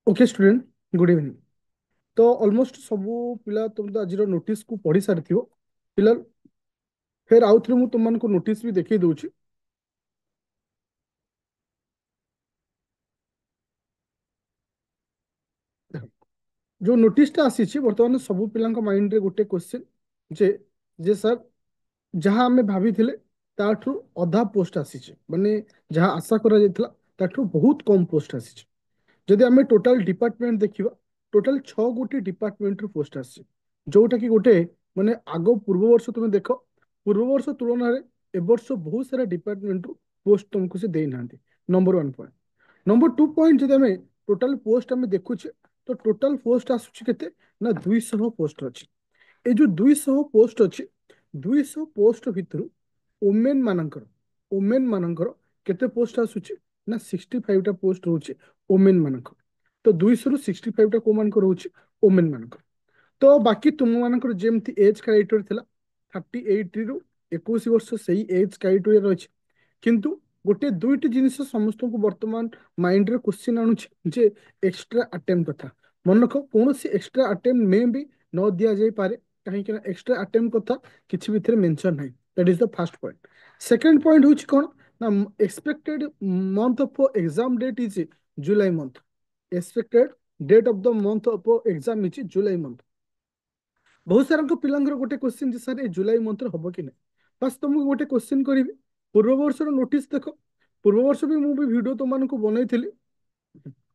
Okay student, good evening. तो almost सबू पिला तुम तो आज नोटिस को पढ़ी सारी पिला फिर आउ थे तुम मान नोटिस भी देखई दूची। जो नोटिसटा आसी बर्तमान सबू पिला माइंड रे गोटे क्वेश्चन जे जे सर जहाँ आम भाभी ताठू अधा पोस्ट आसी माने जहाँ आशा करा जायतिला ताठू बहुत कम पोस्ट आसी। जदि आम टोटाल डिपार्टमेंट देखा टोटाल 6 गोटी डिपार्टमेंट रू पोस्ट आसी जोटा कि गोटे माने आग पूर्व वर्ष तुम देख पूर्व वर्ष तुलन में ए वर्ष बहुत सारा डिपार्टमेंट रू पोस्ट तुमको से देना। Number 1 point. नंबर 2 पॉइंट जब आम टोटाल पोस्ट आम देखुचे तो टोटाल पोस्ट आसुची केते ना 200 पोस्ट अच्छी। ये जो 200 पोस्ट अच्छी 200 पोस्ट भितर ओमेन मानकर केते पोस्ट आसुची ना 65 टा पोस्ट रोचे ओमेन मानकर। तो 200 रु 65 टा को मानकर रोचे ओमेन मानकर। तो बाकी तुम मानकर जेमती एज क्राइटेरिया थिला 38 रु 21 वर्ष सही एज क्राइटेरिया रही। किंतु गोटे दुईटी जिनिस समस्त को वर्तमान माइंड रे क्वेश्चन आणुछि जे एक्स्ट्रा अटेम्प्ट कथा मन रख कौन एक्स्ट्रा अटेम्प्ट में भी न दिया जाई पारे कहीं एक्स्ट्रा अटेम्प्ट कथा किछि भितर मेंशन नाही। That is the first point. Second point होछि कोन ना expected month of exam date is July month. Expected date of the month of exam is July month. बहुत सारा पिलांगर गोटे क्वेश्चन जे सर ए जुलाई मंथ रे हबो कि नै। बस तुमको गोटे क्वेश्चन करिवे पूर्व वर्ष नोटिस देख पूर्व वर्ष भी मुझे वीडियो तुम मानक बनई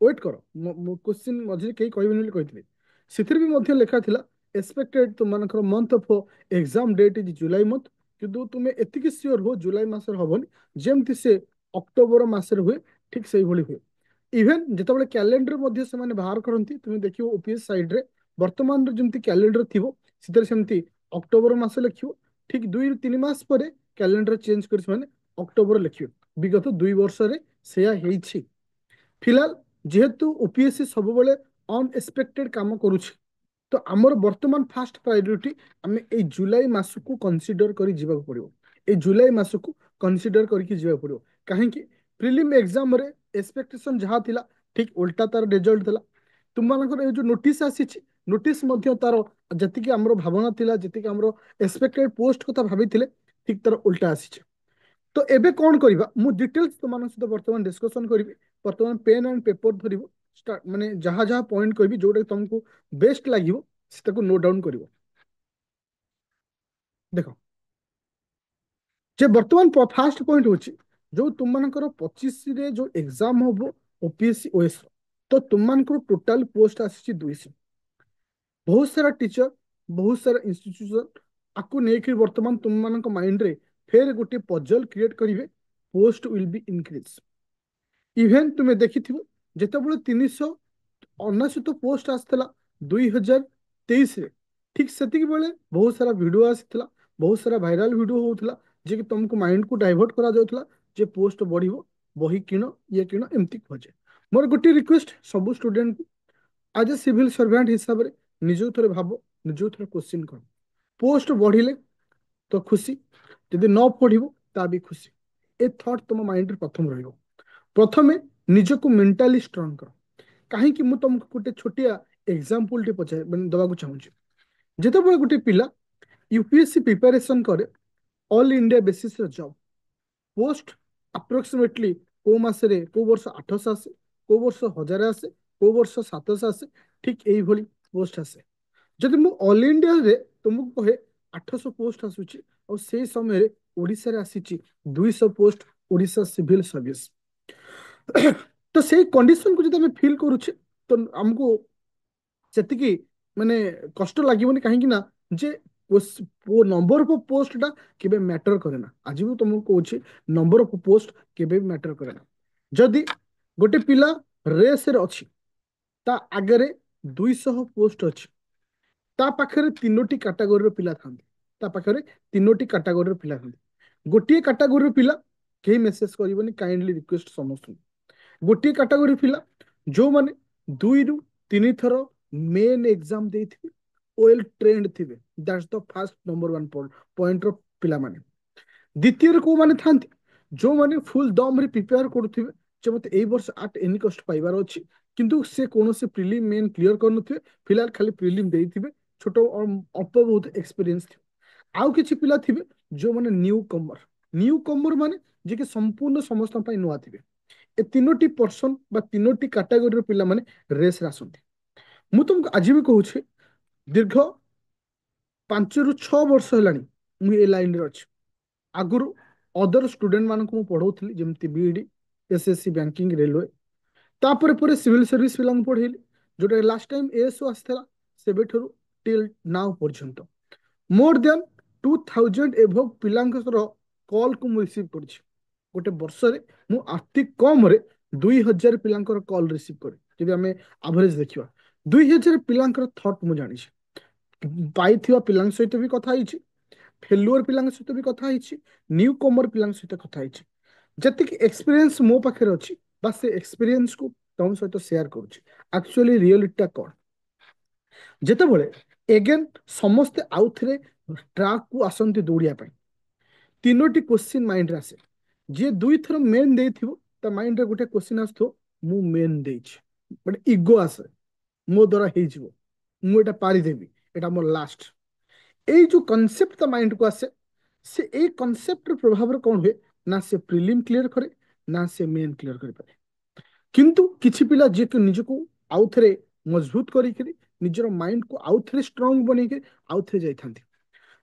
वेट कर क्वेश्चन मझे कहीं कहबेनि कही सिथिर भी मध्य लिखा थिला एक्सपेक्टेड तुम मानकर month of exam date is July month. किंतु तुम्हें एतिकी सियोर हो जुलाई मासर हबनी जेमती से अक्टोबर मासर हुए ठीक से भली हुए। इवेन जितेबाला कैलेंडर मध्य से माने बाहर करती तुम देखियो ओपीएस साइड रे वर्तमान जमती कैलेंडर थिबो सिधर सेमती अक्टोबर मास लिखियो ठीक 2 3 मास पर कैलेंडर चेंज कर माने अक्टोबर लिखियो। विगत 2 वर्ष रे सेया हेछि। फिलहाल जेहेतु ओपीएससी सब बेले अनएक्सपेक्टेड काम करुछि तो आमर वर्तमान फास्ट प्रायोरिटी आम ए जुलाई मास को कंसीडर करी जीवाक पड़िबो। ए जुलाई मास को कंसीडर करके जीवाक पड़िबो काहे कि प्रीलिम एग्जाम रे एक्सपेक्टेशन जहाँ थिला ठीक उल्टा तार रिजल्ट थिला। तुम मानकर ए जो नोटिस आसीछि नोटिस मध्य तार जतिकि हमरो भावना थिला जतिकि हमरो एक्सपेक्टेड पोस्ट कथा भाबिथिले ठीक तार उल्टा आसीछि। तो एबे कौन करिबा मु डिटेल्स तुम सहित वर्तमान डिस्कशन करिवि। वर्तमान पेन एंड पेपर धरिबो स्टार्ट माने जहाँ जहाँ पॉइंट कहबी जोटा तुमको बेस्ट लागिवो से नोट डाउन करिवो। देखो जे वर्तमान फास्ट पॉइंट होची जो तुम मानकर 25 रे जो एग्जाम होबो ओपीएससी ओएस तो तुम मानकर टोटल पोस्ट आसी 200। बहुत सारा टीचर बहुत सारा इंस्टीट्यूशन आपको नहीं वर्तमान तुम मान माइंड रे फेर गोटे पजल क्रिएट करिवे post will be increase. Even तुम्हें देखिथिबो जेतेबेले 379 पोस्ट आसला 2023 रे ठीक सेतिक बेले बहुत सारा वीडियो आसीला बहुत सारा वायरल वीडियो होउथला जे कि तुमको माइंड को डाइवर्ट करा जाउथला जे पोस्ट बढ़िबो बही किण ये किण एमती खोजे। मोर गोटे रिक्वेस्ट सब स्टूडेंट आज ए सिविल सर्वेंट हिसाब रे निज थरे भाबो निज थरे क्वेश्चन कर पोस्ट बढ़िले तो खुशी जदि न पढ़िबो ता भी खुशी। ए थॉट तुम माइंड रे प्रथम रहिबो। प्रथमे निजको मेंटाली स्ट्रांग कर कहीं तुमको गोटे छोटिया एग्जांपल टे पचार दवाक चाहूँगी। जितेबाला गोटे पिला यूपीएससी प्रिपरेशन करे all India basis job post approximately को मासरे को वर्ष 800 आसे को वर्ष 1000 आसे को वर्ष 700 आसे ठीक यही भली पोस्ट आसे। जदि मु ऑल इंडिया रे तुमको कहे 800 पोस्ट आसुची और से समय रे ओडिसा रे आसीची 200 पोस्ट ओडिसा सिविल सर्विस। तो से कंडीशन को जब फिल करुचे तो हमको सेतिकी माने कष्ट लागबनी कहीं ना जे वो नंबर ऑफ पोस्ट टा केबे मैटर करे ना। आज भी तुमको कहूँ नंबर ऑफ पोस्ट केबे मैटर करे ना। जदि गोटे पिला रेस रे अछि ता आगरे 200 पोस्ट अछि ता पाखरे तीनोटी कैटेगरी पिला थांती ता पाखरे तीनोटी कैटेगरी पिला थांती। गोटे कैटेगरी पिला केही मेसेज करबनी काइंडली रिक्वेस्ट समस्त गोटे कैटेगरी पिला जो माने 2 रु 3 थर मेन एग्जाम देथिबे वेल ट्रेंड थिबे that's the first number 1 point रो पिला माने। द्वितीय को माने थांती जो माने फुल दम रे प्रिपेयर करथिबे जे मते एई वर्ष 8 एनी कस्ट पाइबार अछि କିନ୍ତୁ ସେ କୌଣସି ପ୍ରିଲିମ୍ ମେନ୍ କ୍ଲିୟର କରିନଥିବେ, ଫିଲହାଲ ଖାଲି ପ୍ରିଲିମ୍ ଦେଇଥିବେ, ଛୋଟ ଅଳ୍ପ ବହୁତ ଏକ୍ସପିରିଏନ୍ସ ଥିବ। ଆଉ କିଛି ପିଲା ଥିବେ ଯୋଉମାନେ ନ୍ୟୁ କମର ମାନେ ଯିଏକି ସମ୍ପୂର୍ଣ୍ଣ ସମସ୍ତଙ୍କ ପାଇଁ ନୂଆ ଥିବେ। ଏ ତିନୋଟି ପର୍ସନ ବା ତିନୋଟି କାଟାଗୋରୀର ପିଲାମାନେ ରେସ୍ରେ ଆସନ୍ତି। ମୁଁ ତୁମକୁ ଆଜି ବି କହୁଛି, ଦୀର୍ଘ 5 ରୁ 6 ବର୍ଷ ହେଲାଣି ମୁଁ ଏ ଲାଇନରେ ଅଛି। ଆଗରୁ ଅଦର ଷ୍ଟୁଡେଣ୍ଟ ମାନଙ୍କୁ ମୁଁ ପଢଉଥିଲି, ଯେମିତି ବିଇଡି, ଏସଏସସି, ବ୍ୟାଙ୍କିଙ୍ଗ, ରେଲୱେ। ତାପରେ ପରେ ସିଭିଲ ସର୍ଭିସ ପିଲାଙ୍କୁ ପଢେଇଲି, ଯୋଉଟା ଲାଷ୍ଟ ଟାଇମ ଏଏସଓ ଆସିଥିଲା। ସେବେଠାରୁ ଟିଲ୍ ନାଉ ପର୍ଯ୍ୟନ୍ତ ମୋର ଦେନ୍ 2000 ପିଲାଙ୍କର କଲ୍କୁ ମୁଁ ରିସିଭ୍ କରିଛି। ଗୋଟେ ବର୍ଷରେ ମୁଁ ଅତି କମରେ 2000 ପିଲାଙ୍କର କଲ୍ ରିସିଭ୍ କରେ। ଯଦି ଆମେ ଆଭରେଜ ଦେଖିବା, 2000 ପିଲାଙ୍କର ଥଟ୍ ମୁଁ ଜାଣିଛି। ପାଇଥିବା ପିଲାଙ୍କ ସହିତ ବି କଥା ହେଇଛି, ଫେଲୁଅର ପିଲାଙ୍କ ସହିତ ବି କଥା ହେଇଛି, ନ୍ୟୁ କମର ପିଲାଙ୍କ ସହିତ କଥା ହେଇଛି। ଯେତିକି ଏକ୍ସପିରିଏନ୍ସ ମୋ ପାଖରେ ଅଛି, ବା ସେ ଏକ୍ସପିରିଏନ୍ସକୁ ତମ ସହିତ ସେୟାର କରୁଛି। ଆକ୍ଚୁଆଲି ରିଅଲିଟିଟା କ'ଣ? ଯେତେବେଳେ ଏଗେନ୍ ସମସ୍ତେ ଆଉଥରେ ଟ୍ରାକକୁ ଆସନ୍ତି ଦୌଡ଼ିବା ପାଇଁ, ତିନୋଟି କ୍ୱେଶ୍ଚିନ୍ ମାଇଣ୍ଡରେ ଆସେ। ଯିଏ ଦୁଇଥର ମେନ୍ ଦେଇଥିବ, ତା ମାଇଣ୍ଡରେ ଗୋଟେ କ୍ୱେଶ୍ଚିନ୍ ଆସୁଥିବ, ମୁଁ ମେନ୍ ଦେଇଛି। ଗୋଟେ ଇଗୋ ଆସେ, ମୋ ଦ୍ୱାରା ହେଇଯିବ, ମୁଁ ଏଇଟା ପାରିଦେବି, ଏଇଟା ମୋର ଲାଷ୍ଟ। ଏଇ ଯୋଉ କନସେପ୍ଟ ତା ମାଇଣ୍ଡକୁ ଆସେ, ସେ ଏଇ କନସେପ୍ଟର ପ୍ରଭାବରେ କ'ଣ ହୁଏ ନା, ସେ ପ୍ରିଲିମ୍ କ୍ଲିୟର କରେ, ନା ସେ ମେନ୍ କ୍ଲିୟର କରିପାରେ। କିନ୍ତୁ କିଛି ପିଲା ଯିଏକି ନିଜକୁ ଆଉଥରେ ମଜବୁତ କରିକିରି, ନିଜର ମାଇଣ୍ଡକୁ ଆଉଥରେ ଷ୍ଟ୍ରଙ୍ଗ ବନେଇକି ଆଉଥରେ ଯାଇଥାନ୍ତି।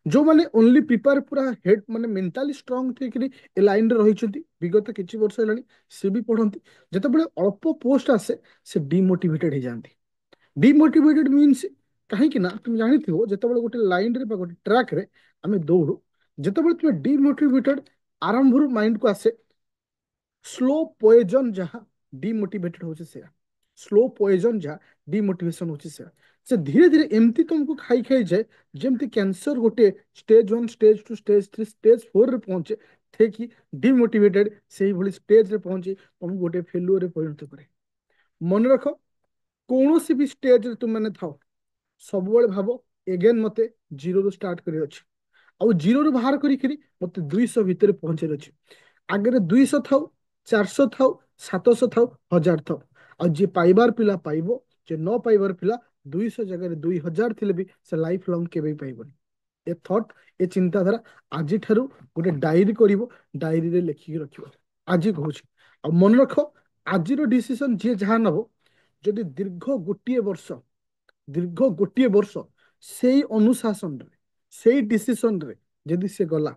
ଯୋଉମାନେ ଓନ୍ଲି ପ୍ରିପେୟାର ପୁରା ହେଡ୍ ମାନେ ମେଣ୍ଟାଲି ଷ୍ଟ୍ରଙ୍ଗ ଥଇକିରି ଏ ଲାଇନରେ ରହିଛନ୍ତି ବିଗତ କିଛି ବର୍ଷ ହେଲାଣି, ସେ ବି ପଢନ୍ତି। ଯେତେବେଳେ ଅଳ୍ପ ପୋଷ୍ଟ ଆସେ, ସେ ଡିମୋଟିଭେଟେଡ ହେଇଯାନ୍ତି। ଡିମୋଟିଭେଟେଡ ମିନ୍ସ, କାହିଁକି ନା তুমি ଜାଣିଥିବ, ଯେତେବେଳେ ଗୋଟେ ଲାଇନରେ ବା ଗୋଟେ ଟ୍ରାକରେ ଆମେ ଦୌଡୁ, ଯେତେବେଳେ ତୁମେ ଡିମୋଟିଭେଟେଡ ଆରମ୍ଭରୁ ମାଇଣ୍ଡକୁ ଆସେ, ସ୍ଲୋ ପଏଜନ ଯାହା ଡିମୋଟିଭେଟେଡ ହଉଛି ସେୟା, ସ୍ଲୋ ପଏଜନ ଯାହା ଡିମୋଟିଭେସନ ହଉଛି ସେୟା। ସେ ଧୀରେ ଧୀରେ ଏମିତି ତୁମକୁ ଖାଇ ଖାଇଯାଏ, ଯେମିତି କ୍ୟାନ୍ସର ଗୋଟେ ଷ୍ଟେଜ 1, ଷ୍ଟେଜ 2, ଷ୍ଟେଜ 3, ଷ୍ଟେଜ 4ରେ ପହଞ୍ଚେ, ଠିକ ଡିମୋଟିଭେଟେଡ ସେଇଭଳି ଷ୍ଟେଜରେ ପହଞ୍ଚି ତମକୁ ଗୋଟେ ଫେଲୁଅରରେ ପରିଣତ କରେ। ମନେ ରଖ, କୌଣସି ବି ଷ୍ଟେଜରେ ତୁମେ ଥାଅ, ସବୁବେଳେ ଭାବ ଏଗେନ୍ ମତେ ଜିରୋରୁ ଷ୍ଟାର୍ଟ କରିବାର ଅଛି, ଆଉ ଜିରୋରୁ ବାହାର କରିକିରି ମତେ 200 ଭିତରେ ପହଞ୍ଚିବାର ଅଛି। ଆଗରେ 200 ଥାଉ, 400 ଥାଉ, 700 ଥାଉ, 1000 ଥାଉ, ଆଉ ଯିଏ ପାଇବାର ପିଲା ପାଇବ, ଯିଏ ନ ପାଇବାର ପିଲା 200 ଜାଗାରେ 2000 ଥିଲେ ବି ସେ ଲାଇଫ ଲଙ୍ଗ କେବେ ବି ପାଇବନି। ଏ ଥଟ୍, ଏ ଚିନ୍ତାଧାରା ଆଜିଠାରୁ ଗୋଟେ ଡାଏରୀ କରିବ, ଡାଏରୀରେ ଲେଖିକି ରଖିବ। ଆଜି କହୁଛି, ଆଉ ମନେ ରଖ, ଆଜିର ଡିସିସନ ଯିଏ ଯାହା ନବ, ଯଦି ଦୀର୍ଘ ଗୋଟିଏ ବର୍ଷ ସେଇ ଅନୁଶାସନରେ, ସେଇ ଡିସିସନରେ ଯଦି ସେ ଗଲା,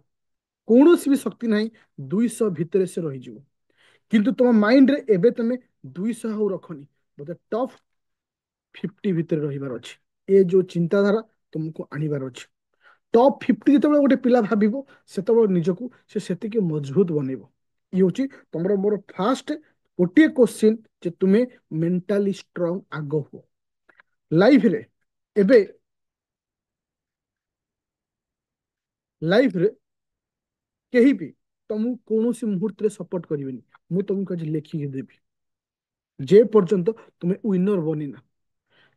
କୌଣସି ବି ଶକ୍ତି ନାହିଁ 200 ଭିତରେ ସେ ରହିଯିବ। କିନ୍ତୁ ତମ ମାଇଣ୍ଡରେ ଏବେ ତମେ 200 ଆଉ ରଖନି, ବୋଧେ ଟପ୍ 50 ଭିତରେ ରହିବାର ଅଛି। ଏ ଯୋଉ ଚିନ୍ତାଧାରା ତୁମକୁ ଆଣିବାର ଅଛି। ଟପ୍ 50 ଯେତେବେଳେ ଗୋଟେ ପିଲା ଭାବିବ, ସେତେବେଳେ ନିଜକୁ ସେ ସେତିକି ମଜବୁତ ବନେଇବ। ଇଏ ହଉଛି ତମର ମୋର ଫାଷ୍ଟ ଗୋଟିଏ କ୍ୱେଶ୍ଚିନ୍, ଯେ ତୁମେ ମେଣ୍ଟାଲି ଷ୍ଟ୍ରଙ୍ଗ ଆଗ ହୁଅ ଲାଇଫରେ। ଏବେ ଲାଇଫରେ କେହି ବି ତମକୁ କୌଣସି ମୁହୂର୍ତ୍ତରେ ସପୋର୍ଟ କରିବେନି। ମୁଁ ତମକୁ ଆଜି ଲେଖିକି ଦେବି, ଯେ ପର୍ଯ୍ୟନ୍ତ ତୁମେ ୱିନର ବନିନା,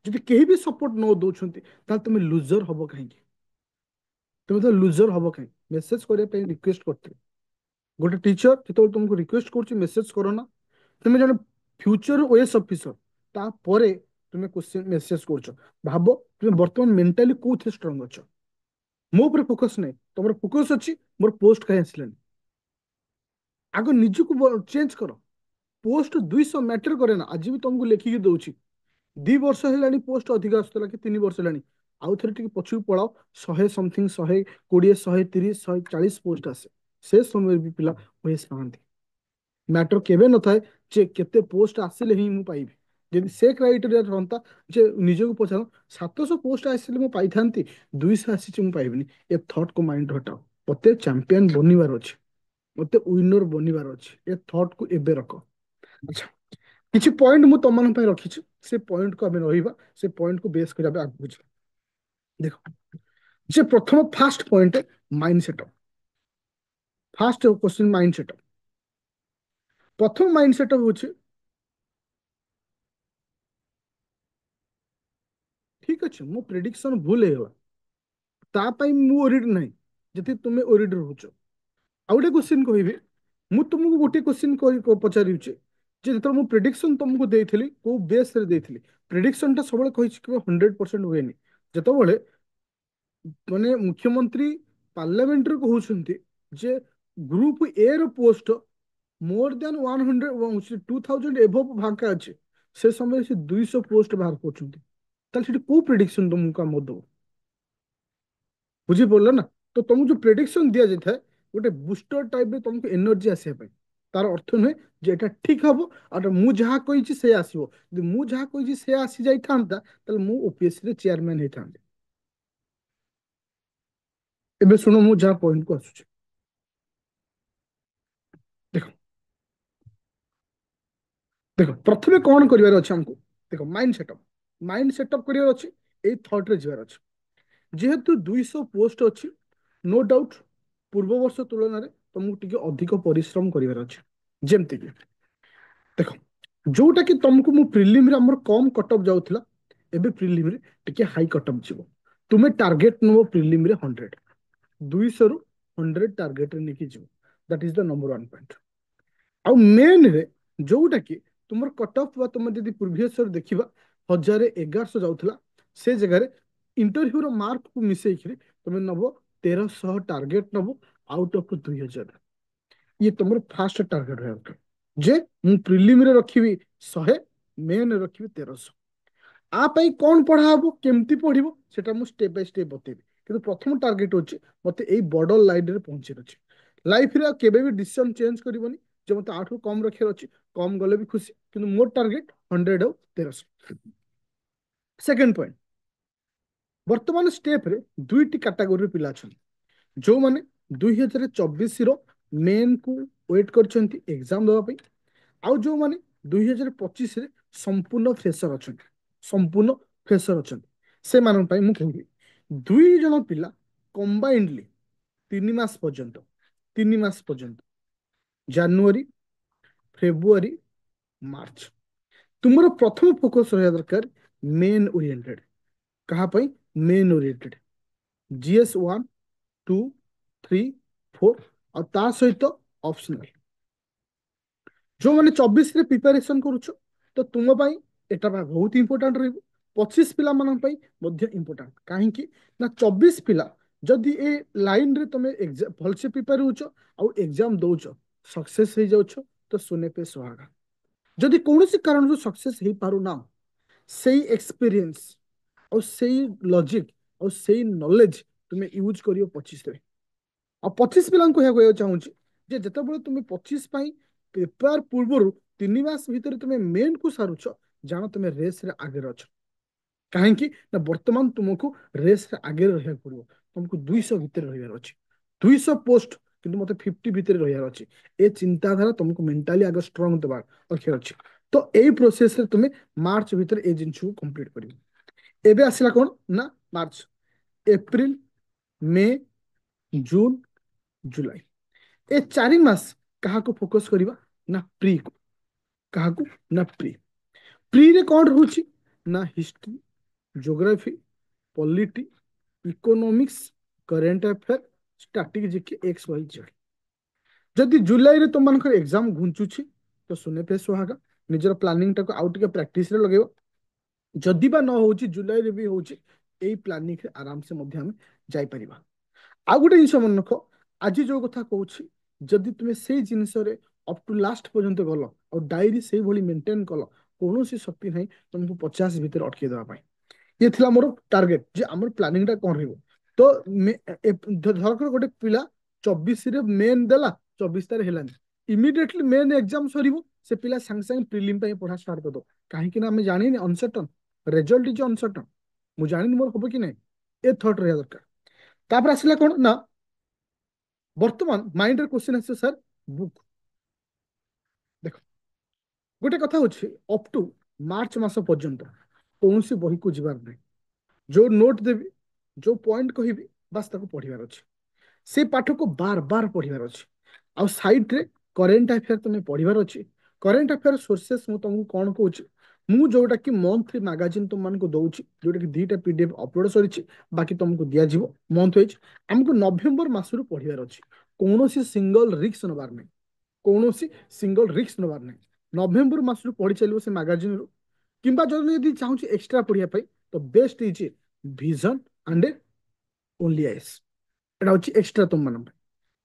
ଯଦି କେହି ବି ସପୋର୍ଟ ନ ଦଉଛନ୍ତି, ତାହେଲେ ତୁମେ ଲୁଜର ହବ କାହିଁକି? ତୁମେ ତ ଲୁଜର ହବ କାହିଁକି? ମେସେଜ କରିବା ପାଇଁ ରିକ୍ୱେଷ୍ଟ କରିଥିଲି। ଗୋଟେ ଟିଚର ଯେତେବେଳେ ତୁମକୁ ରିକ୍ୱେଷ୍ଟ କରୁଛି ମେସେଜ କର ନା, ତୁମେ ଜଣେ ଫ୍ୟୁଚର ଓଏସ୍ ଅଫିସର, ତାପରେ ତୁମେ କ୍ୱେଶ୍ଚିନ୍ ମେସେଜ କରୁଛ। ଭାବ ତୁମେ ବର୍ତ୍ତମାନ ମେଣ୍ଟାଲି କୋଉଥିରେ ଷ୍ଟ୍ରଙ୍ଗ ଅଛ? ମୋ ଉପରେ ଫୋକସ୍ ନାହିଁ, ତମର ଫୋକସ୍ ଅଛି ମୋର ପୋଷ୍ଟ କାହିଁ ଆସିଲାନି। ଆଗ ନିଜକୁ ଚେଞ୍ଜ କର। ପୋଷ୍ଟ 200 ମ୍ୟାଟର କରେ ନା। ଆଜି ବି ତମକୁ ଲେଖିକି ଦଉଛି, 2 ବର୍ଷ ହେଲାଣି ପୋଷ୍ଟ ଅଧିକ ଆସୁଥିଲା, କି 3 ବର୍ଷ ହେଲାଣି, ଆଉ ଥରେ ଟିକେ ପଛକୁ ପଳାଅ, 100 ସମଥିଙ୍ଗ, 120, 130, 140 ପୋଷ୍ଟ ଆସେ। ସେ ସମୟରେ ବି ପିଲା ଓଏସ୍ ପାଆନ୍ତି। ମ୍ୟାଟର କେବେ ନଥାଏ ଯେ କେତେ ପୋଷ୍ଟ ଆସିଲେ ହିଁ ମୁଁ ପାଇବି। ଯଦି ସେ କ୍ରାଇଟେରିଆ ରହନ୍ତା, ଯେ ନିଜକୁ ପଚାର, 700 ପୋଷ୍ଟ ଆସିଲେ ମୁଁ ପାଇଥାନ୍ତି, 200 ଆସିଛି ମୁଁ ପାଇବିନି, ଏ ଥଟ୍କୁ ମାଇଣ୍ଡ ହଟାଅ। ମତେ ଚାମ୍ପିୟନ ବନିବାର ଅଛି, ମତେ ୱିନର ବନିବାର ଅଛି, ଏ ଥଟ୍କୁ ଏବେ ରଖ। ଆଚ୍ଛା, କିଛି ପଏଣ୍ଟ ମୁଁ ତମମାନଙ୍କ ପାଇଁ ରଖିଛି, ସେ ପଏଣ୍ଟକୁ ଆମେ ରହିବା, ସେ ପଏଣ୍ଟକୁ ବେସ୍ କରି ଆମେ ଆଗକୁ ଯିବା। ଦେଖ, ଯେ ପ୍ରଥମ first point, mind setup. First question, mind setup. ପ୍ରଥମ ମାଇଣ୍ଡ ସେଟଅପ୍ ହଉଛି, ଠିକ ଅଛି ମୋ ପ୍ରେଡିକ୍ସନ ଭୁଲ ହେଇଗଲା, ତା ପାଇଁ ମୁଁ ଓରିଡ୍ ନାହିଁ, ଯଦି ତୁମେ ଓରିଡ୍ ରହୁଛ। ଆଉ ଗୋଟେ କ୍ୱେଶ୍ଚିନ୍ କହିବି, ମୁଁ ତୁମକୁ ଗୋଟେ କ୍ୱେଶ୍ଚିନ୍ ପଚାରିଛି, ଯେ ଯେତେବେଳେ ମୁଁ ପ୍ରେଡିକ୍ସନ ତମକୁ ଦେଇଥିଲି କୋଉ ବେସରେ ଦେଇଥିଲି, ପ୍ରେଡିକ୍ସନଟା ସବୁବେଳେ କହିଛି କେବେ 100% ହୁଏନି। ଯେତେବେଳେ ମାନେ ମୁଖ୍ୟମନ୍ତ୍ରୀ ପାର୍ଲାମେଣ୍ଟରେ କହୁଛନ୍ତି ଯେ ଗ୍ରୁପ ଏ ର ପୋଷ୍ଟ ମୋର ଦେନ୍ 100 2000 ଏଭବ ଫାଙ୍କା ଅଛି, ସେ ସମୟରେ ସେ 200 ପୋଷ୍ଟ ବାହାର କରୁଛନ୍ତି, ତାହେଲେ ସେଠି କୋଉ ପ୍ରେଡିକ୍ସନ ତମକୁ କାମ ଦବ? ବୁଝିପାରିଲ ନା? ତ ତମକୁ ଯୋଉ ପ୍ରେଡିକ୍ସନ ଦିଆଯାଇଥାଏ ଗୋଟେ ବୁଷ୍ଟର ଟାଇପରେ ତମକୁ ଏନର୍ଜି ଆସିବା ପାଇଁ, ତାର ଅର୍ଥ ନୁହେଁ ଯେ ଏଟା ଠିକ ହବ ଆଉ ମୁଁ ଯାହା କହିଛି ସେ ଆସିବ। ଯଦି ମୁଁ ଯାହା କହିଛି ସେ ଆସି ଯାଇଥାନ୍ତା ତାହେଲେ ମୁଁ ଓପିଏସସି ରେ ଚେୟାରମ୍ୟାନ ହେଇଥାନ୍ତି। ଏବେ ଶୁଣ ମୁଁ ଯାହା ପଏଣ୍ଟକୁ ଆସୁଛି। ଦେଖ ଦେଖ ପ୍ରଥମେ କଣ କରିବାର ଅଛି ଆମକୁ? ଦେଖ ମାଇଣ୍ଡ ସେଟଅପ କରିବାର ଅଛି, ଏଇ ଥଟରେ ଯିବାର ଅଛି। ଯେହେତୁ 200 ପୋଷ୍ଟ ଅଛି, नो डाउट ପୂର୍ବ ବର୍ଷ ତୁଳନାରେ ତମକୁ ଟିକେ ଅଧିକ ପରିଶ୍ରମ କରିବାର ଅଛି। ଯେମିତି କି ଦେଖ, ଯୋଉଟା କି ତମକୁ ମୁଁ ପ୍ରିଲିମରେ ଆମର କମ କଟଅଫ ଯାଉଥିଲା, ଏବେ ପ୍ରିଲିମରେ ଟିକେ ହାଇ କଟଅଫ ଯିବ। ତୁମେ ଟାର୍ଗେଟ ନବ ପ୍ରିଲିମରେ 100, 200 ରୁ 100 ଟାର୍ଗେଟରେ ନେଇକି ଯିବ। That is the number one point. ଆଉ ମେନରେ ଯୋଉଟା କି ତୁମର କଟଅଫ ବା ତମେ ଯଦି ପ୍ରିଭିୟସ ଦେଖିବା 1000 1100 ଯାଉଥିଲା, ସେ ଜାଗାରେ ଇଣ୍ଟରଭ୍ୟୁର ମାର୍କକୁ ମିଶେଇକିରି ତମେ ନବ 1300 ଟାର୍ଗେଟ ନବ ଆଉଟ ଅଫ 2000। ଇଏ ତମର ଫାଷ୍ଟ ଟାର୍ଗେଟ ରହିବା ଦରକାର ଯେ ମୁଁ ପ୍ରିଲିମରେ ରଖିବି 100, ମେନରେ ରଖିବି 1300। ଆ ପାଇଁ କଣ ପଢା ହବ, କେମିତି ପଢିବ ସେଟା ମୁଁ ଷ୍ଟେପ ବାଇ ଷ୍ଟେପ ବତେଇବି। କିନ୍ତୁ ପ୍ରଥମ ଟାର୍ଗେଟ ହଉଛି ମତେ ଏଇ ବର୍ଡର ଲାଇନରେ ପହଞ୍ଚିବାର ଅଛି। ଲାଇଫରେ ଆଉ କେବେ ବି ଡିସିସନ ଚେଞ୍ଜ କରିବନି ଯେ ମତେ ଆଠରୁ କମ ରଖିବାର ଅଛି, କମ ଗଲେ ବି ଖୁସି, କିନ୍ତୁ ମୋର ଟାର୍ଗେଟ 100 ଆଉ 1300। ସେକେଣ୍ଡ ପଏଣ୍ଟ, ବର୍ତ୍ତମାନ ଷ୍ଟେପରେ ଦୁଇଟି କାଟାଗୋରୀର ପିଲା ଅଛନ୍ତି। ଯୋଉମାନେ 2024ର ମେନକୁ ୱେଟ୍ କରିଛନ୍ତି ଏକ୍ସାମ ଦେବା ପାଇଁ, ଆଉ ଯୋଉମାନେ 2025ରେ ସମ୍ପୂର୍ଣ୍ଣ ଫ୍ରେସର ଅଛନ୍ତି। ସେମାନଙ୍କ ପାଇଁ ମୁଁ କହିବି 2 ଜଣ ପିଲା କମ୍ବାଇଣ୍ଡଲି 3 ମାସ ପର୍ଯ୍ୟନ୍ତ ଜାନୁଆରୀ, ଫେବୃଆରୀ, ମାର୍ଚ୍ଚ ତୁମର ପ୍ରଥମ ଫୋକସ ରହିବା ଦରକାର ମେନ୍ ଓରିଏଣ୍ଟେଡ। କାହା ପାଇଁ? Main oriented. ଜିଏସ୍ 1 2 3 4 ଆଉ ତା ସହିତ ଅପସନାଲ। ଯୋଉମାନେ 24ରେ ପ୍ରିପାରେସନ କରୁଛ, ତ ତୁମ ପାଇଁ ଏଟା ବହୁତ ଇମ୍ପୋର୍ଟାଣ୍ଟ ରହିବ। 25 ପିଲାମାନଙ୍କ ପାଇଁ ମଧ୍ୟ ଇମ୍ପୋର୍ଟାଣ୍ଟ। କାହିଁକି ନା 24 ପିଲା ଯଦି ଏ ଲାଇନରେ ତମେ ଭଲସେ ପ୍ରିପେୟାର ହଉଛ ଆଉ ଏକ୍ସାମ ଦଉଛ, ସକ୍ସେସ ହେଇଯାଉଛ, ତ ସୁନେ ପେ ସୁହାଗା। ଯଦି କୌଣସି କାରଣରୁ ସକ୍ସେସ ହେଇପାରୁନା, ସେଇ ଏକ୍ସପିରିଏନ୍ସ ଆଉ ସେଇ ଲଜିକ ଆଉ ସେଇ ନଲେଜ ତୁମେ ୟୁଜ କରିବ 25ରେ। ଆଉ 25 ପିଲାଙ୍କୁ କହିବାକୁ ଚାହୁଁଛି ଯେ ଯେତେବେଳେ ତୁମେ 25 ପାଇଁ ପ୍ରିପେୟାର ପୂର୍ବରୁ 3 ମାସ ଭିତରେ ତୁମେ ମେନ୍ କୁ ସାରୁଛ, ଜାଣ ତୁମେ ରେସରେ ଆଗରେ ଅଛ। କାହିଁକି ନା ବର୍ତ୍ତମାନ ତୁମକୁ ରେସରେ ଆଗରେ ରହିବାକୁ ପଡିବ। ତୁମକୁ 200 ଭିତରେ ରହିବାର ଅଛି। 200 ପୋଷ୍ଟ କିନ୍ତୁ ମତେ 50 ଭିତରେ ରହିବାର ଅଛି। ଏ ଚିନ୍ତାଧାରା ତୁମକୁ ମେଣ୍ଟାଲି ଆଗ ଷ୍ଟ୍ରଙ୍ଗ ଦେବାର ରଖିବାର ଅଛି। ତ ଏଇ ପ୍ରୋସେସରେ ତୁମେ ମାର୍ଚ୍ଚ ଭିତରେ ଏଇ ଜିନିଷକୁ କମ୍ପ୍ଲିଟ କରିବ। ଏବେ ଆସିଲା କଣ ନା ମାର୍ଚ୍ଚ, ଏପ୍ରିଲ, ମେ, ଜୁନ, ଜୁଲାଇ, ଏ 4 ମାସ କାହାକୁ ଫୋକସ କରିବା ନା ପ୍ରି କୁ। କାହାକୁ ନା ପ୍ରିରେ କଣ ରହୁଛି ନା history, geography, polity, economics, current affair, static GK, X Y Z. ଯଦି ଜୁଲାଇରେ ତୁମମାନଙ୍କର ଏକ୍ସାମ ଘୁଞ୍ଚୁଛି ତ ଶୂନ୍ୟ ପେ ସୁହାଗା। ନିଜର ପ୍ଲାନିଂଟାକୁ ଆଉ ଟିକେ ପ୍ରାକ୍ଟିସରେ ଲଗେଇବ। ଯଦି ବା ନ ହଉଛି, ଜୁଲାଇରେ ବି ହଉଛି, ଏଇ ପ୍ଲାନିଂରେ ଆରାମସେ ମଧ୍ୟ ଆମେ ଯାଇପାରିବା। ଆଉ ଗୋଟେ ଜିନିଷ ମନେ ରଖ, ଆଜି ଯୋଉ କଥା କହୁଛି, ଯଦି ତୁମେ ସେଇ ଜିନିଷରେ ଅପ୍ ଟୁ ଲାଷ୍ଟ ପର୍ଯ୍ୟନ୍ତ ଗଲ ଆଉ ଡାଏରୀ ସେଇଭଳି ମେଣ୍ଟେନ କଲ, କୌଣସି ଶକ୍ତି ନାହିଁ ତୁମକୁ 50 ଭିତରେ ଅଟକେଇ ଦେବା ପାଇଁ। ଇଏ ଥିଲା ମୋର ଟାର୍ଗେଟ ଯେ ଆମର ପ୍ଲାନିଂଟା କଣ ରହିବ। ତ ଧରକର ଗୋଟେ ପିଲା 24ରେ ମେନ୍ ଦେଲା, 24 ତାର ହେଲାନି, ଇମିଡିଏଟଲି ମେନ୍ ଏକ୍ସାମ ସରିବ, ସେ ପିଲା ସାଙ୍ଗେ ସାଙ୍ଗେ ପ୍ରିଲିମ ପାଇଁ ପଢା ଷ୍ଟାର୍ଟ କରିଦବ। କାହିଁକି ନା ଆମେ ଜାଣିନି, ଅନସର୍ଟନ, ରେଜଲ୍ଟ ଇଜ ଅନସର୍ଟନ, ମୁଁ ଜାଣିନି ମୋର ହବ କି ନାହିଁ, ଏ ଥଟ୍ ରହିବା ଦରକାର। ତାପରେ ଆସିଲା କଣ ନା ବର୍ତ୍ତମାନ ମାଇଣ୍ଡରେ କ୍ୱେଶ୍ଚନ ଆସିବ, ସାର୍ ବୁକ୍। ଦେଖ ଗୋଟେ କଥା ହଉଛି, ଅପ୍ ଟୁ ମାର୍ଚ୍ଚ ମାସ ପର୍ଯ୍ୟନ୍ତ କୌଣସି ବହିକୁ ଯିବାର ନାହିଁ। ଯୋଉ ନୋଟ ଦେବି, ଯୋଉ ପଏଣ୍ଟ କହିବି, ବାସ୍ ତାକୁ ପଢିବାର ଅଛି। ସେ ପାଠକୁ ବାର ବାର ପଢିବାର ଅଛି। ଆଉ ସାଇଡରେ କରେଣ୍ଟ ଆଫେୟାର ତମେ ପଢିବାର ଅଛି। କରେଣ୍ଟ ଆଫେୟାର ସୋର୍ସେସ୍ ମୁଁ ତମକୁ କଣ କହୁଛି, ମୁଁ ଯୋଉଟା କି ମନ୍ଥଲି ମାଗାଜିନ୍ ତୁମମାନଙ୍କୁ ଦଉଛି, ଯୋଉଟା କି 2ଟା PDF ଅପଲୋଡ ସରିଛି, ବାକି ତମକୁ ଦିଆଯିବ ମନ୍ଥ ୱାଇଜ। ଆମକୁ ନଭେମ୍ବର ମାସରୁ ପଢିବାର ଅଛି। କୌଣସି ସିଙ୍ଗଲ ରିକ୍ସ ନେବାର ନାହିଁ, କୌଣସି ସିଙ୍ଗଲ ରିକ୍ସ ନେବାର ନାହିଁ। नवेम्बर मासरू पढ़ी चलो से मैगजीन रू किंबा जदि चाहूँ एक्सट्रा पढ़ाई तो best is vision and only IAS एटा हूँ एक्सट्रा तुम मान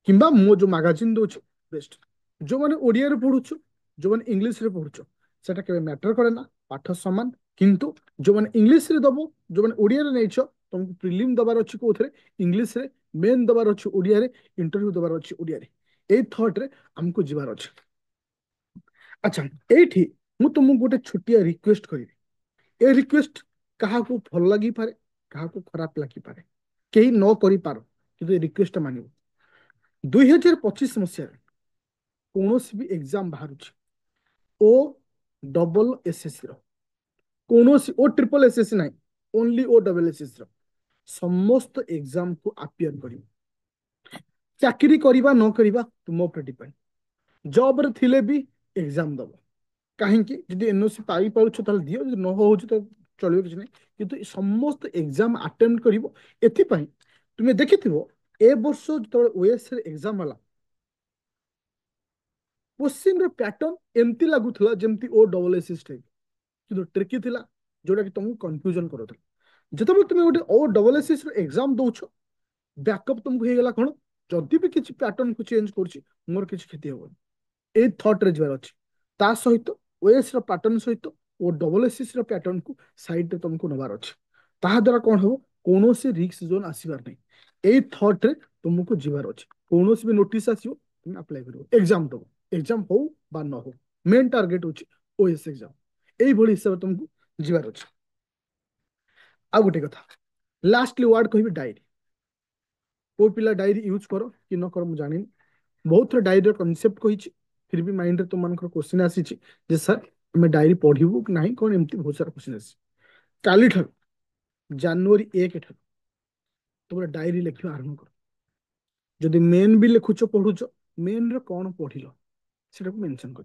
किंबा मो जो मैगजीन दौर बेस्ट जो मैंने ओडिया पढ़ुଛୁ जो मैंने इंग्लिश रे पढ़ुଛୁ सेटा केबे मैटर करे ना पाठ समान किंतु जो मैंने इंग्लिश रे दबो जो मैंने ओडिया रे नैछ तुमको प्रिलिम दबार अछि कोथरे इंग्लिश रे मेन दबार अछि ओडिया रे इंटरव्यू दबार अछि ओडिया रे एई थॉट रे हमको जिबार अछि अच्छा एठी मु तुमको गोटे छोटिया रिक्वेस्ट करिବି ए रिक्वेस्ट काहाको भल लागि पारे काहाको खराब लागि पारे केही न करि पारो किंतु ए रिक्वेस्ट मानिबो 2025 मसिया कौनसी भी एग्जाम बाहर ओ डबल एसएससी रो कौनसी ओ ट्रिपल एसएससी नहीं ओनली ओ डबल एसएससी रो समस्त एग्जाम को अपियर करियो चाकरी करिबा न करिबा तुम ऊपर डिपेंड जॉब रे थिले भी एग्जाम दबो कहीं जदि एनओसी पाई पारुछ ताल दियो जदि न होउछ तो चलियो किछ नहीं किंतु समस्त एग्जाम अटेम्प्ट करिवो एथि पई तुमे देखिथिबो ए वर्ष जतबे ओएस रे एग्जाम वाला क्वेश्चन रो पैटर्न एमती लागुथला जेमती ओ डबल एसएस टाइप किंतु ट्रिकी थिला जोटा कि तुमको कंफ्यूजन करथला जतबे तुमे गोटे ओ डबल एसएस रो एग्जाम दउछ बैकअप तुमको हे गेला कोन जदि भी किछ पैटर्न को चेंज करछि मोर किछ क्षति होबो ए थॉट रे जबार अछि ता सहित ओएस रो पैटर्न सहित ओ डबल एसएस रो पैटर्न को साइड रे तुमको नबार अछि ताहा द्वारा कोन हो कोनो से रिस्क जोन आसीबार नै ए थॉट रे तुमको जिबार अछि कोनो से भी नोटिस आसीओ तुम अप्लाई करियो एग्जाम दो एग्जाम हो बा न हो मेन टार्गेट होछि ओएस एग्जाम एई भली हिसाब तुमको जिबार अछि आ गोटे कथा लास्टली वर्ड कहबी डायरी को पिला डायरी यूज करो कि न करो मु जानिनी बहुत थोड़ा डायरी कनसेप्ट कही फिर भी माइंड रे तुम मान क्वेश्चन आसी जे सर हमें डायरी पढ़ू कि नहीं कौन एमती बहुत सारा क्वेश्चन आसी काली ठार जनवरी 1 ठार तुम डायरी लिखा आरंभ कर जदि मेन भी लिखुच पढ़ुच मेन रे कौन पढ़िल सेटा मेंशन कर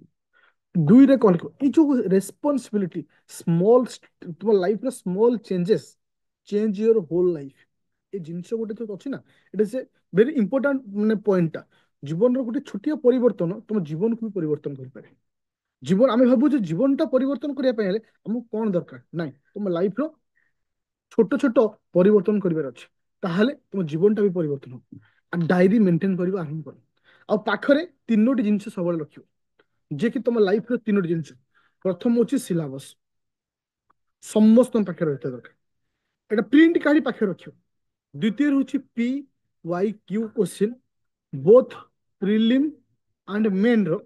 दुई रे कौन ये जो रेस्पॉन्सिबिलिटी स्मॉल तुम लाइफ रे small changes change your whole life ये जिनस गोटे जो अच्छी ना it is a very important माने पॉइंट जीवन गोटे छोटिया परिवर्तन तुम जीवन को भी परिवर्तन कर पारे जीवन आम भावु जीवनटा परिवर्तन करने आमको कौन दरकार ना तुम लाइफ रो छोट छोट परिवर्तन करार अच्छे ताहले तुम जीवनटा भी परिवर्तन हो डायरी मेंटेन करबा आरंभ कर आ पाखरे तीनोटी जिनिस सब रखियो जे कि तुम लाइफ रो तीनोटी जिनिस प्रथम होची सिलेबस समस्त पाखे रहता दरकार एटा प्रिंट काढी पाखे रखियो द्वितीय होची P Y Q question both prelim and main रो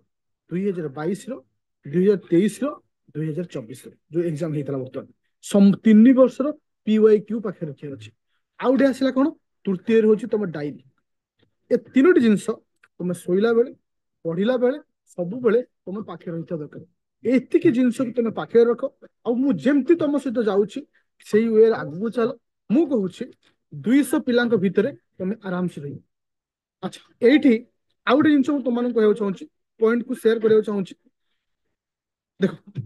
2022 रो 2023 रो 2024 रो जो एग्जाम हेतला बर्तमान तीन वर्ष रो पी वाई क्यू पाखे रखिया अछि आउ डे आसिला कोन तृतीय होची तुम डायरी ए तीनोटी जिनिस तुम शोइला बेले पढ़िला बेले सब बेले तुम पाखे रहिता दरकार एतिकी जिनिस को तुम पाखे रख आ मु जेमती तुम सहित जाउची सेही वे आगु चल मु कहूची 200 पिलांक भितरे तुम आराम से रही अच्छा एठी आउ गोटे जिनिस तुम कहना चाहूँ पॉइंट को शेयर करना चाहूँ देखो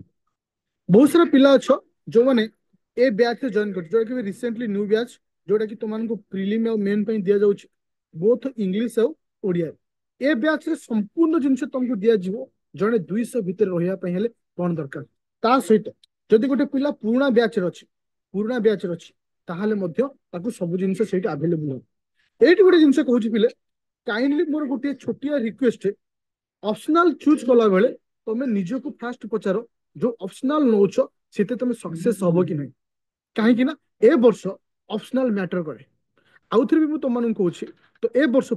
बहुत सारा पिला अच्छ जो मैंने ए बैच जॉइन कर जोटा कि रिसेंटली न्यू बैच जोटा कि तुमको प्रिलिम और मेन पे दिया जाउछ बोथ इंग्लिश और ओडिया ए बैच रे संपूर्ण जिनिस तुमको दिया जीवो जने 200 भितर रहिया पई हेले कोन दरकार ता सहित जदि गोटे पिला पुराना बैच रे अछि ताहाले मध्य ताकू सब जिनिस सेठी अवेलेबल हो एठी गोटे जिनिस कहूची पिले काइंडली मोर गोटे छोटिया रिक्वेस्ट ऑप्शनल चूज कला बेले तुम निजको फास्ट पचार जो ऑप्शनल नौच से तुम सक्सेस हम कि नहीं कहीं ना ए वर्ष ऑप्शनल मैटर करे आउ थे भी तुम कहूँ तो ए वर्ष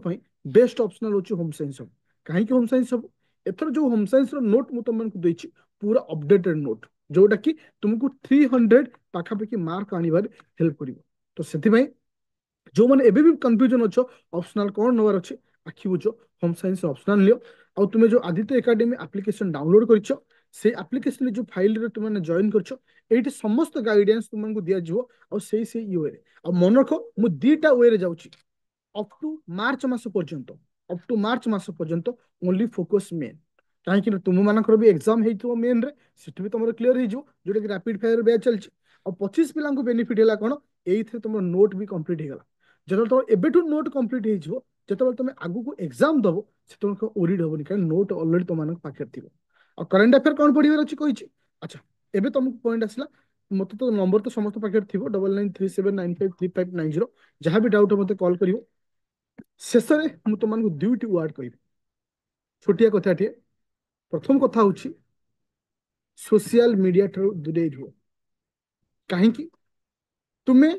बेस्ट ऑप्शनल होम साइंस हम कहीं होम साइंस हम एथर जो होम साइंस नोट मुझे तुमको देछि पूरा अपडेटेड नोट जोटा कि तुमको 300 पाखापाखि मार्क आनिबार हेल्प करिवो तो सेति जो मैंने एबे भी कंफ्यूजन अच्छो ऑप्शनल कौन नवार अच्छे आखि बुझो होम साइंस ऑप्शनल लियो और तुम्हें जो आदित्य एकेडमी एप्लिकेशन डाउनलोड करछो से एप्लिकेशन जो फाइल रे तुमने जॉइन करछो एठी समस्त गाइडेंस तुमको दिया जिवो और से वे रे और मन रखो मु दीटा वे रे जाउची अप टू मार्च मास पर्यंत ओनली फोकस मेन कहीं तुम मानकर भी एग्जाम हो मेन रे सेठ भी तुम क्लीयर हो जोटा कि रैपिड फायर बैच चलछि और 25 पिला बेनिफिट है कौन ये तुम नोट भी कंप्लीट हो गला जो तुम एबेठू नोट कंप्लीट हो तुम आगु को एग्जाम दबो से तुम ओरिड हेनी कहीं नोट अलरेडी तुम पाखे थी ଆଉ କରେଣ୍ଟ ଆଫେୟାର କଣ ପଢିବାର ଅଛି କହିଛି। ଆଚ୍ଛା, ଏବେ ତମକୁ ପଏଣ୍ଟ ଆସିଲା। ମତେ ତ ନମ୍ବର ତ ସମସ୍ତ ପାଖରେ ଥିବ, 9937953590। ଯାହା ବି ଡାଉଟ୍ ମତେ କଲ୍ କରିବ। ଶେଷରେ ମୁଁ ତମମାନଙ୍କୁ ଦୁଇଟି ୱାର୍ଡ କହିବି, ଛୋଟିଆ କଥାଟିଏ। ପ୍ରଥମ କଥା ହଉଛି ସୋସିଆଲ ମିଡିଆ ଠାରୁ ଦୂରେଇ ରୁହ। କାହିଁକି? ତୁମେ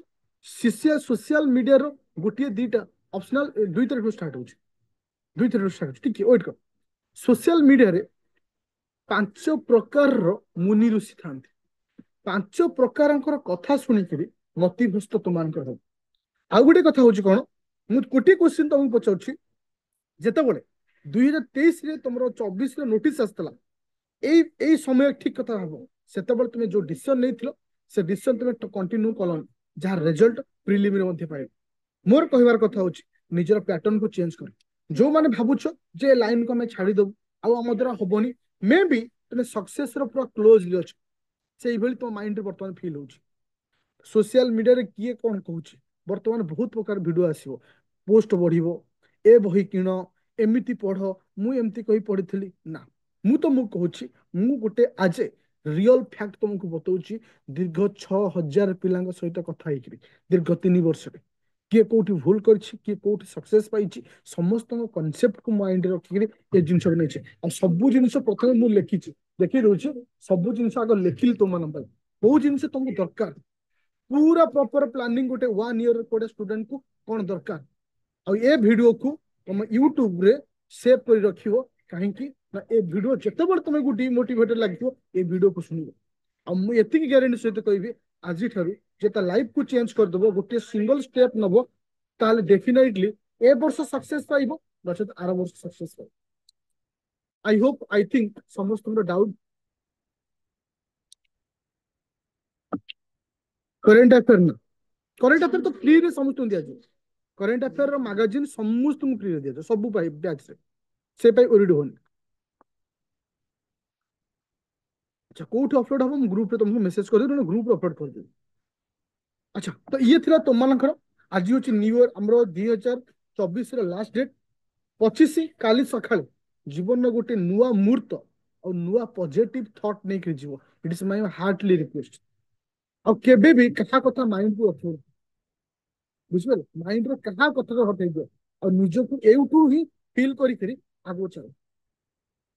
ସୋସିଆଲ ମିଡିଆର ଗୋଟିଏ ଦିଟା ଅପସନାଲ, ଦୁଇ ତାରିଖରୁ ଷ୍ଟାର୍ଟ ହଉଛି, ଦୁଇ ତାରିଖରୁ ଷ୍ଟାର୍ଟ ହଉଛି, ଟିକେ ୱେଟ୍ କର। ସୋସିଆଲ ମିଡିଆରେ 5 ପ୍ରକାରର ମୁନି ଋଷି ଥାନ୍ତି। 5 ପ୍ରକାରଙ୍କର କଥା ଶୁଣିକିରି ମତିଭ୍ରଷ୍ଟ ତୁମାନଙ୍କର ହବ। ଆଉ ଗୋଟେ କଥା ହଉଛି କଣ, ମୁଁ ଗୋଟିଏ କ୍ୱେଶ୍ଚିନ୍ ତମକୁ ପଚାରୁଛି। ଯେତେବେଳେ 2023ରେ ତମର 24ରେ ନୋଟିସ୍ ଆସିଥିଲା, ଏଇ ସମୟ ଠିକ କଥା ହବ, ସେତେବେଳେ ତୁମେ ଯୋଉ ଡିସିସନ ନେଇଥିଲ ସେ ଡିସିସନ ତୁମେ କଣ୍ଟିନ୍ୟୁ କଲନି, ଯାହା ରେଜଲ୍ଟ ପ୍ରିଲିମରେ ମଧ୍ୟ ପାଇବ। ମୋର କହିବାର କଥା ହଉଛି ନିଜର ପ୍ୟାଟର୍ନକୁ ଚେଞ୍ଜ କର। ଯୋଉମାନେ ଭାବୁଛ ଯେ ଲାଇନକୁ ଆମେ ଛାଡିଦବୁ ଆଉ ଆମ ଦ୍ୱାରା ହବନି, ମେ ବି ତୁମେ ସକ୍ସେସର ପୁରା କ୍ଲୋଜଲି ଅଛ, ସେଇଭଳି ତମ ମାଇଣ୍ଡରେ ବର୍ତ୍ତମାନ ଫିଲ୍ ହଉଛି। ସୋସିଆଲ ମିଡିଆରେ କିଏ କଣ କହୁଛି, ବର୍ତ୍ତମାନ ବହୁତ ପ୍ରକାର ଭିଡିଓ ଆସିବ, ପୋଷ୍ଟ ବଢିବ, ଏ ବହି କିଣ, ଏମିତି ପଢ, ମୁଁ ଏମିତି କହି ପଢିଥିଲି ନା। ମୁଁ ତମକୁ କହୁଛି, ମୁଁ ଗୋଟେ ଆଜ ଏ ରିଅଲ ଫ୍ୟାକ୍ଟ ତମକୁ ବତଉଛି। ଦୀର୍ଘ 6,000 ପିଲାଙ୍କ ସହିତ କଥା ହେଇକିରି ଦୀର୍ଘ 3 ବର୍ଷରେ କିଏ କୋଉଠି ଭୁଲ କରିଛି, କିଏ କୋଉଠି ସକ୍ସେସ୍ ପାଇଛି, ସମସ୍ତଙ୍କ କନସେପ୍ଟକୁ ମାଇଣ୍ଡରେ ରଖିକିରି ଏ ଜିନିଷକୁ ନେଇଛି। ଆଉ ସବୁ ଜିନିଷ ପ୍ରଥମେ ମୁଁ ଲେଖିଛି, ଦେଖି ଦଉଛି। ସବୁ ଜିନିଷ ଆଗ ଲେଖିଲି ତୁମମାନଙ୍କ ପାଇଁ, କୋଉ ଜିନିଷ ତମକୁ ଦରକାର, ପୁରା ପ୍ରପର ପ୍ଲାନିଂ ଗୋଟେ 1 ଇୟର ଗୋଟେ ଷ୍ଟୁଡେଣ୍ଟକୁ କଣ ଦରକାର। ଆଉ ଏ ଭିଡିଓକୁ ତମ ୟୁଟ୍ୟୁବରେ ସେଭ୍ କରି ରଖିବ। କାହିଁକି ନା ଏ ଭିଡିଓ ଯେତେବେଳେ ତମକୁ ଡିମୋଟିଭେଟେଡ ଲାଗିଥିବ ଏ ଭିଡିଓକୁ ଶୁଣିବ। ଆଉ ମୁଁ ଏତିକି ଗ୍ୟାରେଣ୍ଟି ସହିତ କହିବି ଆଜିଠାରୁ, ଯେ ତା ଲାଇଫକୁ ଚେଞ୍ଜ କରିଦେବ, ଗୋଟେ ସିଙ୍ଗଲ ଷ୍ଟେପ ନବ, ତାହେଲେ ଡେଫିନେଟଲି ଏ ବର୍ଷ ସକ୍ସେସ୍ ପାଇବ, ନଚେତ ଆର ବର୍ଷ ସକ୍ସେସ୍ ପାଇବ। ଆଇ ହୋପ, ଆଇ ଥିଙ୍କ ସମସ୍ତଙ୍କର ଡାଉଟ୍। କରେଣ୍ଟ ଆଫେୟାର ନା, କରେଣ୍ଟ ଆଫେୟାର ତ ଫ୍ରିରେ ସମସ୍ତଙ୍କୁ ଦିଆଯିବ। କରେଣ୍ଟ ଆଫେୟାର ମାଗାଜିନ ସମସ୍ତଙ୍କୁ ଫ୍ରିରେ ଦିଆଯିବ, ସବୁ ପାଇ ବ୍ୟାଚରେ, ସେ ପାଇଁ ଓରିଡ ହଉନି। ଆଚ୍ଛା, କୋଉଠି ଅପଲୋଡ ହବ ମୁଁ ଗ୍ରୁପରେ ତମକୁ ମେସେଜ କରିଦେବି, ନହେଲେ ଗ୍ରୁପରେ ଅପଲୋଡ କରିଦେବି। ଆଚ୍ଛା, ତ ଇଏ ଥିଲା ତମମାନଙ୍କର। ଆଜି ହଉଛି ନ୍ୟୁ ଇୟର, ଆମର 2024ର ଲାଷ୍ଟ ଡେଟ୍ 25। କାଲି ସକାଳେ ଜୀବନର ଗୋଟେ ନୂଆ ମୁହୂର୍ତ୍ତ ଆଉ ନୂଆ ପଜିଟିଭ ଥଟ୍ ନେଇକି ଯିବ। ଇଟ୍ ଇସ୍ ମାଇ ହାର୍ଟଲି ରିକ୍ୱେଷ୍ଟ। ଆଉ କେବେ ବି କାହା କଥା ମାଇଣ୍ଡକୁ ରଖିବ, ବୁଝିପାରିଲେ? ମାଇଣ୍ଡରେ କାହା କଥାକୁ ହଟେଇ ଦିଅ, ଆଉ ନିଜକୁ ଏଇଠୁ ହିଁ ଫିଲ୍ କରିକିରି ଆଗକୁ ଚାଲ।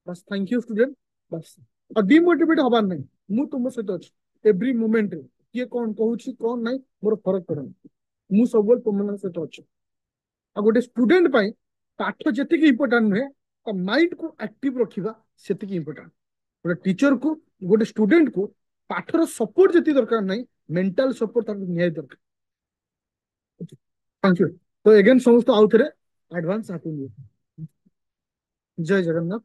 ବାସ୍, ଥ୍ୟାଙ୍କ ୟୁ ଷ୍ଟୁଡେଣ୍ଟ। ବାସ୍, ଆଉ ଡିମୋଟିଭେଟ ହବାର ନାହିଁ। ମୁଁ ତୁମ ସହିତ ଅଛି ଏଭ୍ରି ମୋମେଣ୍ଟରେ। କିଏ କଣ କହୁଛି କଣ ନାହିଁ ମୋର ଫରକ ପଡେନି, ମୁଁ ସବୁବେଳେ ତୁମମାନଙ୍କ ସହିତ ଅଛି। ଆଉ ଗୋଟେ ଷ୍ଟୁଡେଣ୍ଟ ପାଇଁ ପାଠ ଯେତିକି ଇମ୍ପୋର୍ଟାଣ୍ଟ ନୁହେଁ, ତା ମାଇଣ୍ଡକୁ ଆକ୍ଟିଭ ରଖିବା ସେତିକି ଇମ୍ପୋର୍ଟାଣ୍ଟ। ଗୋଟେ ଟିଚରକୁ, ଗୋଟେ ଷ୍ଟୁଡେଣ୍ଟକୁ ପାଠର ସପୋର୍ଟ ଯେତିକି ଦରକାର ନାହିଁ, ମେଣ୍ଟାଲ ସପୋର୍ଟ ତାକୁ ନିହାତି ଦରକାର। Thank you. ତ ଏଗେନ୍ ସମସ୍ତ ଆଉ ଥରେ ଆଡଭାନ୍ସ ହାପି ନ୍ୟୁ ଇୟର। ଜୟ ଜଗନ୍ନାଥ।